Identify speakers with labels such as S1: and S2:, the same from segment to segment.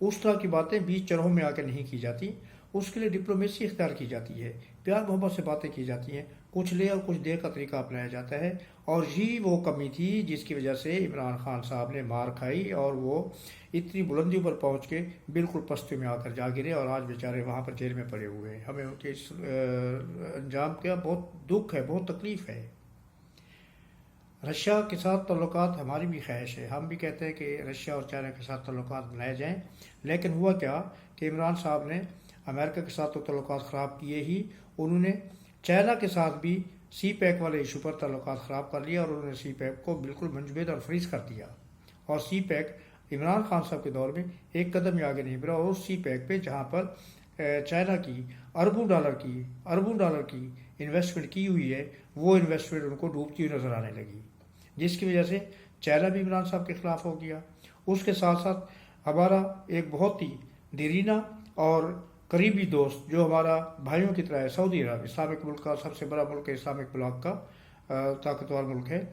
S1: اس طرح کی باتیں بیچ چرہوں میں آ کے نہیں کی جاتی، اس کے لیے ڈپلومیسی اختیار کی جاتی ہے، پیار محبت سے باتیں کی جاتی ہیں، کچھ لے اور کچھ دے کا طریقہ اپنایا جاتا ہے۔ اور یہی وہ کمی تھی جس کی وجہ سے عمران خان صاحب نے مار کھائی اور وہ اتنی بلندیوں پر پہنچ کے بالکل پستی میں آ کر جا گرے، اور آج بیچارے وہاں پر جیل میں پڑے ہوئے ہیں۔ ہمیں ان کے اس انجام کا بہت دکھ ہے، بہت تکلیف ہے۔ رشیا کے ساتھ تعلقات ہماری بھی خواہش ہے، ہم بھی کہتے ہیں کہ رشیا اور چائنا کے ساتھ تعلقات بنائے جائیں، لیکن ہوا کیا کہ عمران صاحب نے امریکہ کے ساتھ تو تعلقات خراب کیے ہی، انہوں نے چائنا کے ساتھ بھی سی پیک والے ایشو پر تعلقات خراب کر لیا، اور انہوں نے سی پیک کو بالکل منجمد اور فریز کر دیا، اور سی پیک عمران خان صاحب کے دور میں ایک قدم ہی آگے نہیں بڑھا، اور اس سی پیک پہ جہاں پر چائنا کی اربوں ڈالر کی انویسٹمنٹ کی ہوئی ہے، وہ انویسٹمنٹ ان کو ڈوبتی ہوئی نظر آنے لگی، جس کی وجہ سے چائنا بھی عمران صاحب کے خلاف ہو گیا۔ اس کے ساتھ ساتھ ہمارا ایک بہت ہی دیرینہ اور قریبی دوست جو ہمارا بھائیوں کی طرح ہے، سعودی عرب، اسلامک ملک کا سب سے بڑا ملک ہے، اسلامک بلاک کا طاقتور ملک ہے،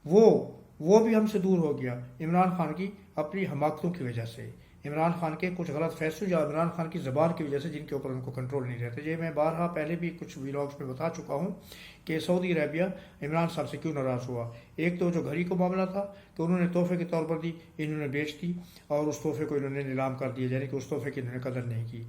S1: وہ بھی ہم سے دور ہو گیا عمران خان کی اپنی حماقتوں کی وجہ سے، عمران خان کے کچھ غلط فیصلوں یا عمران خان کی زبان کی وجہ سے، جن کے اوپر ان کو کنٹرول نہیں رہتے۔ یہ میں بارہا پہلے بھی کچھ ویلاگس میں بتا چکا ہوں کہ سعودی عربیہ عمران صاحب سے کیوں ناراض ہوا۔ ایک تو جو گھڑی کو معاملہ تھا کہ انہوں نے تحفے کے طور پر دی، انہوں نے بیچ دی، اور اس تحفے کو انہوں نے نیلام کر دیا، یعنی کہ اس تحفے کی انہوں نے قدر نہیں کی۔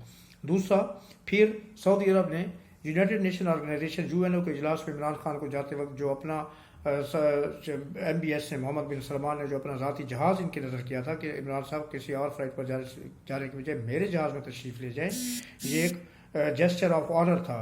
S1: دوسرا، پھر سعودی عرب نے یونائٹڈ نیشن آرگنائزیشن UNO کے اجلاس میں عمران خان کو جاتے وقت جو اپنا MBS نے، محمد بن سلمان نے جو اپنا ذاتی جہاز ان کے نظر کیا تھا کہ عمران صاحب کسی اور فلائٹ پر جانے کی بجائے میرے جہاز میں تشریف لے جائیں، یہ ایک جیسچر آف آنر تھا،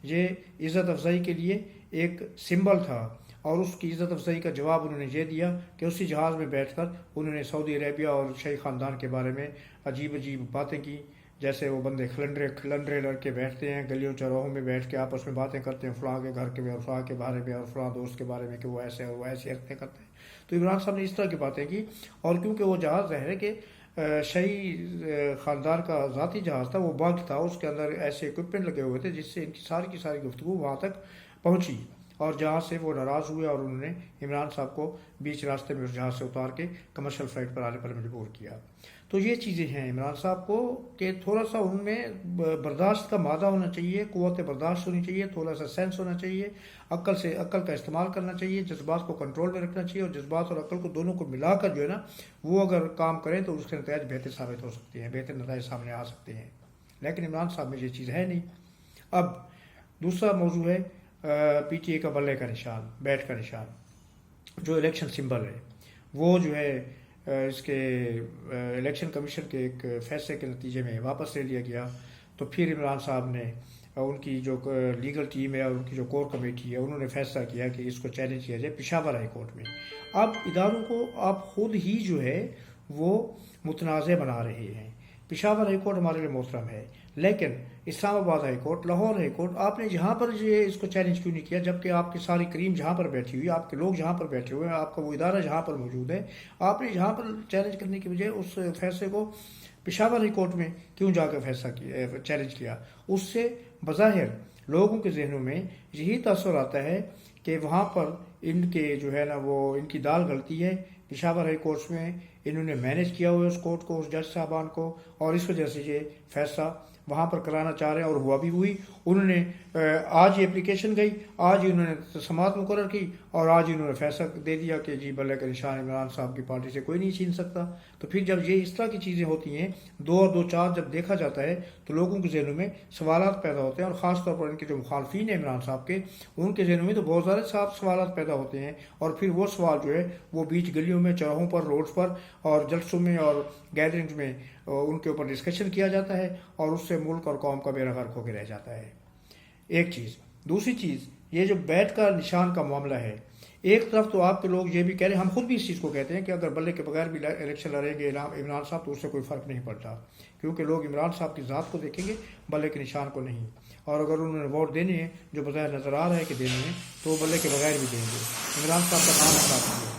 S1: یہ عزت افزائی کے لیے ایک سمبل تھا، اور اس کی عزت افزائی کا جواب انہوں نے یہ دیا کہ اسی جہاز میں بیٹھ کر انہوں نے سعودی عربیہ اور شاہی خاندان کے بارے میں عجیب باتیں کی، جیسے وہ بندے کھلنڈرے لڑکے بیٹھتے ہیں گلیوں چوراہوں میں بیٹھ کے آپس میں باتیں کرتے ہیں، فلاں کے گھر کے اور فلاں کے بارے میں اور فلاں دوست کے بارے میں کہ وہ ایسے اور وہ ایسی حرکتیں کرتے ہیں۔ تو عمران صاحب نے اس طرح کی باتیں کی، اور کیونکہ وہ جہاز ظاہر ہے کہ شاہی خاندان کا ذاتی جہاز تھا، وہ بگ تھا، اس کے اندر ایسے اکوپمنٹ لگے ہوئے تھے جس سے ان کی ساری گفتگو وہاں تک پہنچی، اور جہاں سے وہ ناراض ہوئے اور انہوں نے عمران صاحب کو بیچ راستے میں اس جہاز سے اتار کے کمرشل فلائٹ پر آنے پر مجبور کیا۔ تو یہ چیزیں ہیں عمران صاحب کو کہ تھوڑا سا ان میں برداشت کا مادہ ہونا چاہیے، قوت برداشت ہونی چاہیے، تھوڑا سا سینس ہونا چاہیے، عقل کا استعمال کرنا چاہیے، جذبات کو کنٹرول میں رکھنا چاہیے، اور جذبات اور عقل کو دونوں کو ملا کر جو ہے نا وہ اگر کام کریں تو اس کے نتائج بہتر ثابت ہو سکتے ہیں، بہتر نتائج سامنے آ سکتے ہیں، لیکن عمران صاحب میں یہ چیز ہے نہیں۔ اب دوسرا موضوع ہے PTA کا بلے کا نشان، بیٹ کا نشان، جو الیکشن سمبل ہے، وہ جو ہے اس کے الیکشن کمیشن کے ایک فیصلے کے نتیجے میں واپس لے لیا گیا، تو پھر عمران صاحب نے ان کی جو لیگل ٹیم ہے اور ان کی جو کور کمیٹی ہے، انہوں نے فیصلہ کیا کہ اس کو چیلنج کیا جائے پشاور ہائی کورٹ میں۔ اب اداروں کو آپ خود ہی جو ہے وہ متنازع بنا رہے ہیں۔ پشاور ہائی کورٹ ہمارے لیے محترم ہے، لیکن اسلام آباد high court, Lahore high court, آپ نے جہاں پر جو ہے اس کو چیلنج کیوں نہیں کیا، جبکہ آپ کی ساری کریم جہاں پر بیٹھی ہوئی، آپ کے لوگ جہاں پر بیٹھے ہوئے ہیں، آپ کا وہ ادارہ جہاں پر موجود ہے، آپ نے جہاں پر چیلنج کرنے کی بجائے اس فیصلے کو پشاور ہائی کورٹ میں کیوں جا کر فیصلہ کیا، چیلنج کیا؟ اس سے بظاہر لوگوں کے ذہنوں میں یہی تاثر آتا ہے کہ وہاں پر ان کے جو ہے نا وہ ان کی دال گلتی ہے، پشاور ہائی کورٹ میں انہوں نے مینیج کیا ہوا ہے اس کورٹ کو، اس جج صاحبان کو، اور اس وجہ سے یہ فیصلہ وہاں پر کرانا چاہ رہے ہیں، اور ہوا بھی ہوئی۔ انہوں نے آج یہ اپلیکیشن گئی، آج ہی انہوں نے سماعت مقرر کی، اور آج ہی انہوں نے فیصلہ دے دیا کہ جی بلے کا نشان عمران صاحب کی پارٹی سے کوئی نہیں چھین سکتا۔ تو پھر جب یہ اس طرح کی چیزیں ہوتی ہیں، 2 اور 2 4 جب دیکھا جاتا ہے تو لوگوں کے ذہنوں میں سوالات پیدا ہوتے ہیں، اور خاص طور پر ان کے جو مخالفین ہیں عمران صاحب کے، ان کے ذہنوں میں تو بہت سارے سوالات پیدا ہوتے ہیں، اور پھر وہ سوال جو ہے وہ بیچ گلیوں میں، چوراہوں پر، روڈز پر اور جلسوں میں اور گیدرنگز میں ان کے اوپر ڈسکشن کیا جاتا ہے، اور اس سے ملک اور قوم کا بیڑا غرق ہو کے رہ جاتا ہے۔ ایک چیز۔ دوسری چیز، یہ جو بیٹ کا نشان کا معاملہ ہے، ایک طرف تو آپ کے لوگ یہ بھی کہہ رہے ہیں، ہم خود بھی اس چیز کو کہتے ہیں کہ اگر بلے کے بغیر بھی الیکشن لڑیں گے عمران صاحب تو اس سے کوئی فرق نہیں پڑتا، کیونکہ لوگ عمران صاحب کی ذات کو دیکھیں گے، بلے کے نشان کو نہیں، اور اگر انہوں نے ووٹ دینے ہیں جو بظاہر نظر آ رہا ہے کہ دینے ہیں، تو وہ بلے کے بغیر بھی دیں گے، عمران صاحب کا نام ہٹا دیں گے۔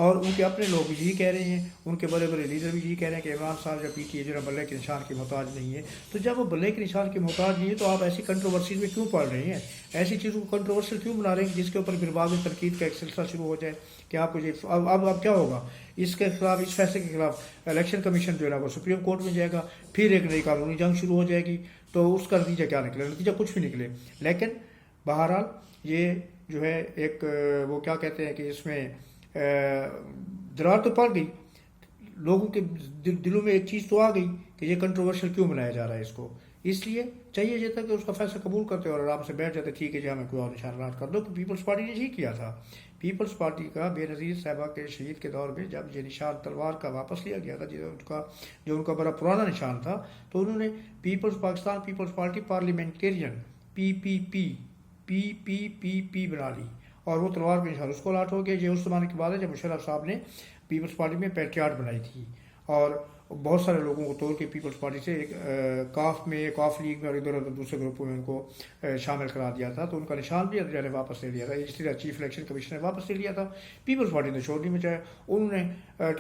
S1: اور ان کے اپنے لوگ بھی یہی کہہ رہے ہیں، ان کے بڑے بڑے لیڈر بھی یہی کہہ رہے ہیں کہ عمران صاحب یا PTI جو ہے بلے کے نشان کے محتاج نہیں ہے۔ تو جب وہ بلے کے نشان کے محتاج نہیں ہے تو آپ ایسی کنٹروورسیز میں کیوں پڑ رہے ہیں؟ ایسی چیزوں کو کنٹروورشل کیوں بنا رہے ہیں جس کے اوپر پھر بعد میں تنقید کا ایک سلسلہ شروع ہو جائے کہ آپ کو اب کیا ہوگا؟ اس کے خلاف، اس فیصلے کے خلاف الیکشن کمیشن جو ہے نا وہ سپریم کورٹ میں جائے گا، پھر ایک نئی قانونی جنگ شروع ہو جائے گی، تو اس کا نتیجہ کیا نکلے؟ نتیجہ کچھ بھی نکلے۔ لیکن بہرحال یہ جو ہے ایک وہ کیا کہتے ہیں کہ اس میں درار تو پڑ گئی، لوگوں کے دلوں میں ایک چیز تو آ گئی کہ یہ کنٹروورشل کیوں بنایا جا رہا ہے اس کو۔ اس لیے چاہیے جیتا کہ اس کا فیصلہ قبول کرتے اور آرام سے بیٹھ جاتے، ٹھیک ہے جی ہمیں کوئی اور نشانات کر دو۔ تو پیپلز پارٹی نے یہی کیا تھا۔ پیپلز پارٹی کا بے نظیر صاحبہ کے شہید کے دور میں جب یہ نشان تلوار کا واپس لیا گیا تھا، جو ان کا بڑا پرانا نشان تھا، تو انہوں نے پاکستان پیپلز پارٹی پارلیمنٹیرین PPP بنا لی، اور وہ تلوار کے نشان اس کو الاٹ ہو گیا۔ یہ اس زمانے کی بات ہے جب مشرف صاحب نے پیپلز پارٹی میں پیٹریاٹ بنائی تھی، اور بہت سارے لوگوں کو توڑ کے پیپلز پارٹی سے ایک کاف لیگ میں اور ادھر ادھر دوسرے گروپوں میں ان کو شامل کرا دیا تھا، تو ان کا نشان بھی نے واپس لے لیا تھا، اس لیے چیف الیکشن کمیشن نے واپس لے لیا تھا۔ پیپلز پارٹی نے چھوڑ نہیں مچایا، انہوں نے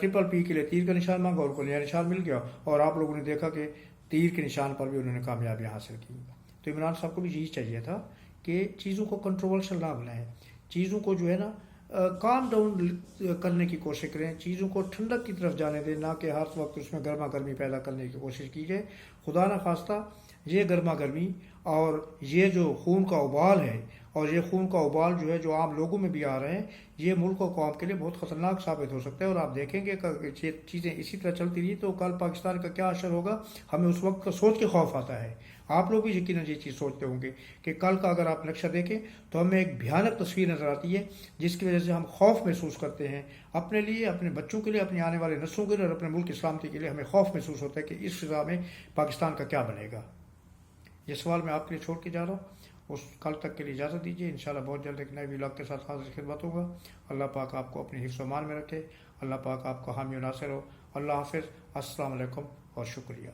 S1: PPP کے لیے تیر کا نشان مانگا اور ان کو نیا نشان مل گیا، اور آپ لوگوں نے دیکھا کہ تیر کے نشان پر بھی انہوں نے کامیابیاں حاصل کی۔ تو عمران صاحب کو بھی یہی چاہیے تھا کہ چیزوں کو کنٹروورشل نہ بنائیں، چیزوں کو جو ہے نا کام ڈاؤن کرنے کی کوشش کریں، چیزوں کو ٹھنڈک کی طرف جانے دیں، نہ کہ ہر وقت اس میں گرما گرمی پیدا کرنے کی کوشش کی جائے۔ خدا نہ خواستہ یہ گرما گرمی اور یہ جو خون کا ابال ہے، اور یہ خون کا ابال جو ہے جو عام لوگوں میں بھی آ رہے ہیں، یہ ملک و قوم کے لیے بہت خطرناک ثابت ہو سکتا ہے۔ اور آپ دیکھیں گے کہ چیزیں اسی طرح چلتی رہی تو کل پاکستان کا کیا اثر ہوگا، ہمیں اس وقت کا سوچ کے خوف آتا ہے۔ آپ لوگ بھی یقیناً یہ چیز سوچتے ہوں گے کہ کل کا اگر آپ نقشہ دیکھیں تو ہمیں ایک بھیانک تصویر نظر آتی ہے، جس کی وجہ سے ہم خوف محسوس کرتے ہیں اپنے لیے، اپنے بچوں کے لیے، اپنے آنے والے نسلوں کے لیے، اور اپنے ملک کی سلامتی کے لیے ہمیں خوف محسوس ہوتا ہے کہ اس فضا میں پاکستان کا کیا بنے گا۔ یہ سوال میں آپ کے لیے چھوڑ کے جا رہا ہوں، اس کل تک کے لیے اجازت دیجیے، انشاءاللہ بہت جلد ایک نئے ولاگ کے ساتھ حاضر خدمت ہوگا۔ اللہ پاک آپ کو اپنے حفظ و امان میں رکھے، اللہ پاک آپ کو حامی و ناصر ہو۔ اللہ حافظ، السلام علیکم اور شکریہ۔